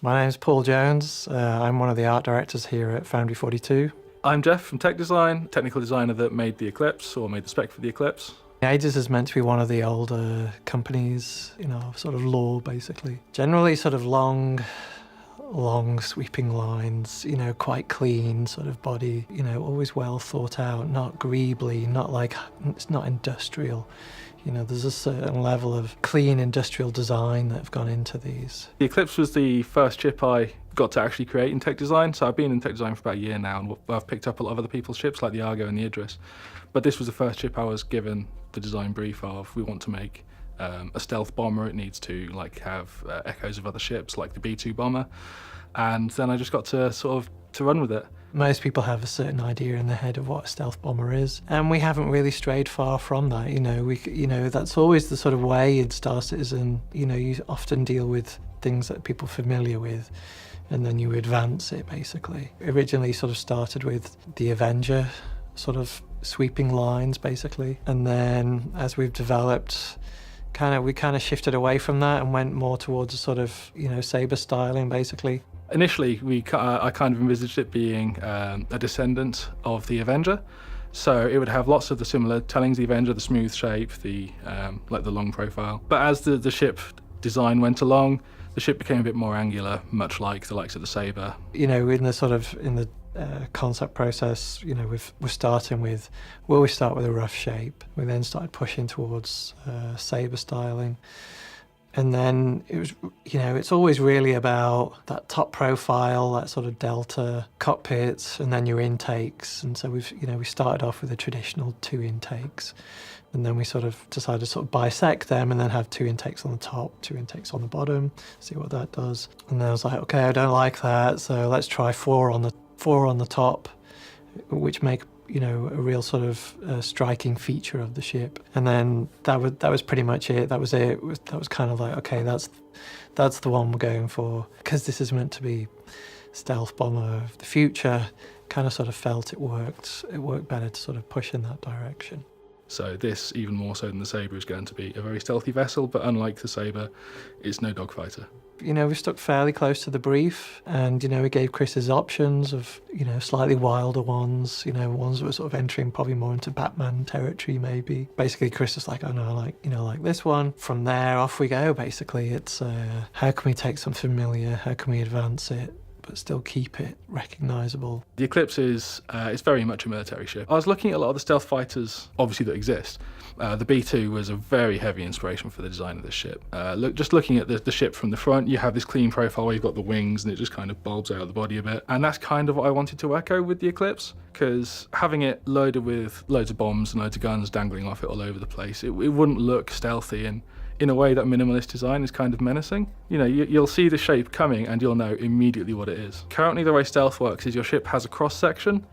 My name's Paul Jones. I'm one of the art directors here at Foundry 42. I'm Jeff from Tech Design, technical designer that made the Eclipse, or made the spec for the Eclipse. Aegis is meant to be one of the older companies, sort of lore basically. Generally sort of long sweeping lines, quite clean sort of body, always well thought out, not greebly, it's not industrial. There's a certain level of clean industrial design that have gone into these. The Eclipse was the first chip I got to actually create in tech design. So I've been in tech design for about a year now, and I've picked up a lot of other people's chips like the Argo and the Idris. But this was the first chip I was given the design brief of. We want to make a stealth bomber. It needs to have echoes of other ships like the B-2 bomber. And then I just got to to run with it. Most people have a certain idea in their head of what a stealth bomber is, and we haven't really strayed far from that. That's always the sort of way in Star Citizen. You often deal with things that people are familiar with, and then you advance it basically. Originally sort of started with the Avenger sort of sweeping lines basically, and then as we've developed, we kind of shifted away from that and went more towards a sort of saber styling basically. Initially, I kind of envisaged it being a descendant of the Avenger. So it would have lots of the similar tellings, the Avenger, the smooth shape, the long profile. But as the ship design went along, the ship became a bit more angular, much like the likes of the Sabre. In the concept process, we're starting with, we start with a rough shape. We then started pushing towards saber styling. And then it was, it's always really about that top profile, that sort of delta cockpits, and then your intakes. And so we started off with the traditional 2 intakes, and then we sort of decided to sort of bisect them and then have 2 intakes on the top, 2 intakes on the bottom, see what that does. And then I was like, okay, I don't like that, so let's try 4 on the top, which make a real sort of striking feature of the ship. And then that was pretty much it. That was kind of like, okay, that's the one we're going for, because this is meant to be stealth bomber of the future. Kind of sort of felt it worked better to sort of push in that direction. So this, even more so than the Sabre, is going to be a very stealthy vessel, but unlike the Sabre, it's no dogfighter. We stuck fairly close to the brief, and we gave Chris his options of slightly wilder ones, ones that were sort of entering probably more into Batman territory maybe. Basically Chris was like, oh no, like this one. From there off we go basically. It's how can we take something familiar, how can we advance it but still keep it recognisable. The Eclipse is it's very much a military ship. I was looking at a lot of the stealth fighters, obviously, that exist. The B-2 was a very heavy inspiration for the design of this ship. Just looking at the ship from the front, you have this clean profile where you've got the wings and it just kind of bulbs out of the body a bit. And that's kind of what I wanted to echo with the Eclipse, because having it loaded with loads of bombs and loads of guns dangling off it all over the place, it wouldn't look stealthy, and in a way that minimalist design is kind of menacing. You'll see the shape coming and you'll know immediately what it is. Currently the way stealth works is your ship has a cross section,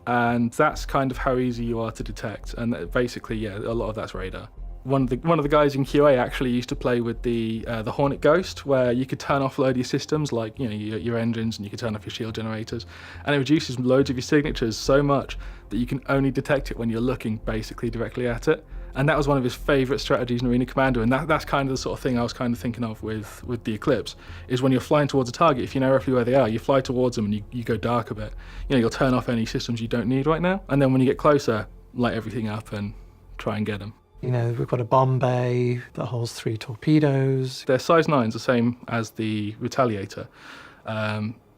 and that's kind of how easy you are to detect, and basically, a lot of that's radar. One of the guys in QA actually used to play with the Hornet Ghost, where you could turn off a load of your systems, like your engines, and you could turn off your shield generators, and it reduces loads of your signatures so much that you can only detect it when you're looking basically directly at it. And that was one of his favourite strategies in Arena Commander, and that's kind of the sort of thing I was kind of thinking of with the Eclipse, is when you're flying towards a target, if you know roughly where they are, you fly towards them and you go dark a bit. You'll turn off any systems you don't need right now, and then when you get closer, light everything up and try and get them. We've got a bomb bay that holds 3 torpedoes. They're size 9s, the same as the Retaliator.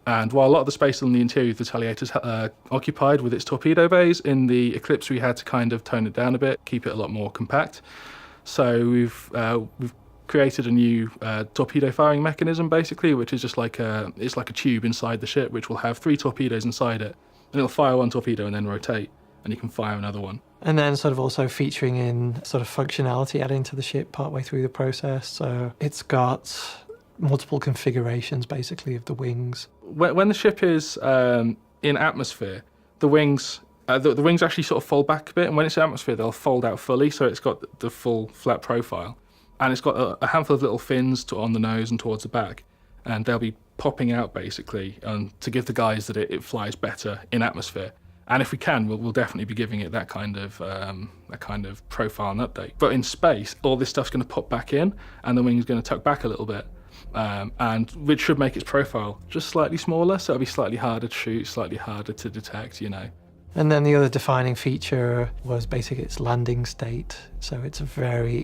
And while a lot of the space on the interior of the Retaliator's occupied with its torpedo bays, in the Eclipse we had to kind of tone it down a bit, keep it a lot more compact. So we've created a new torpedo firing mechanism basically, which is just like a tube inside the ship, which will have 3 torpedoes inside it, and it'll fire 1 torpedo and then rotate, and you can fire another one. And then sort of also featuring in sort of functionality added into the ship partway through the process. So it's got multiple configurations basically of the wings. When the ship is in atmosphere, the wings actually sort of fold back a bit, and when it's in atmosphere they'll fold out fully, so it's got the full flat profile, and it's got a handful of little fins on the nose and towards the back, and they'll be popping out basically to give the guys that it flies better in atmosphere. And if we can, we'll definitely be giving it that kind of profile and update. But in space, all this stuff's going to pop back in, and the wing's going to tuck back a little bit. and which should make its profile just slightly smaller, so it'll be slightly harder to shoot, slightly harder to detect, you know. And then the other defining feature was basically its landing state. So it's a very,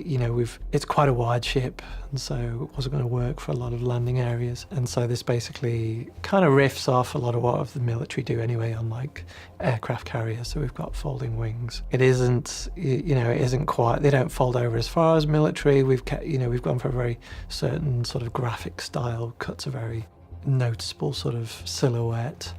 it's quite a wide ship, and so it wasn't going to work for a lot of landing areas. And so this basically kind of riffs off a lot of what the military do anyway on like aircraft carriers. So we've got folding wings. It isn't, it isn't quite, they don't fold over as far as military. We've gone for a very certain sort of graphic style, cuts a very noticeable sort of silhouette.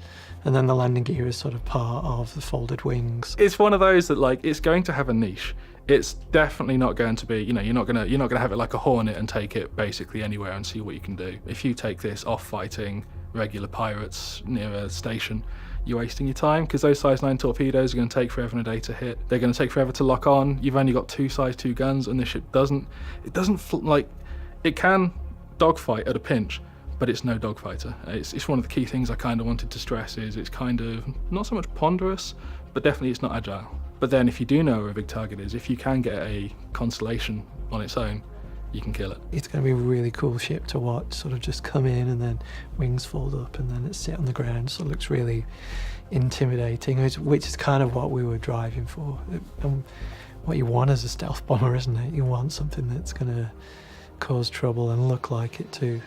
And then the landing gear is sort of part of the folded wings. It's one of those that like it's going to have a niche. It's definitely not going to be, you're not gonna have it like a Hornet and take it basically anywhere and see what you can do. If you take this off fighting regular pirates near a station, you're wasting your time, because those size 9 torpedoes are going to take forever and a day to hit. They're going to take forever to lock on. You've only got 2 size 2 guns, and this ship doesn't. It can dogfight at a pinch, but it's no dogfighter. It's one of the key things I kind of wanted to stress is it's kind of not so much ponderous, but definitely it's not agile. But then if you do know where a big target is, if you can get a Constellation on its own, you can kill it. It's going to be a really cool ship to watch, sort of just come in and then wings fold up and then it sit on the ground, so it looks really intimidating, which is kind of what we were driving for. And what you want as a stealth bomber, isn't it? You want something that's going to cause trouble and look like it too.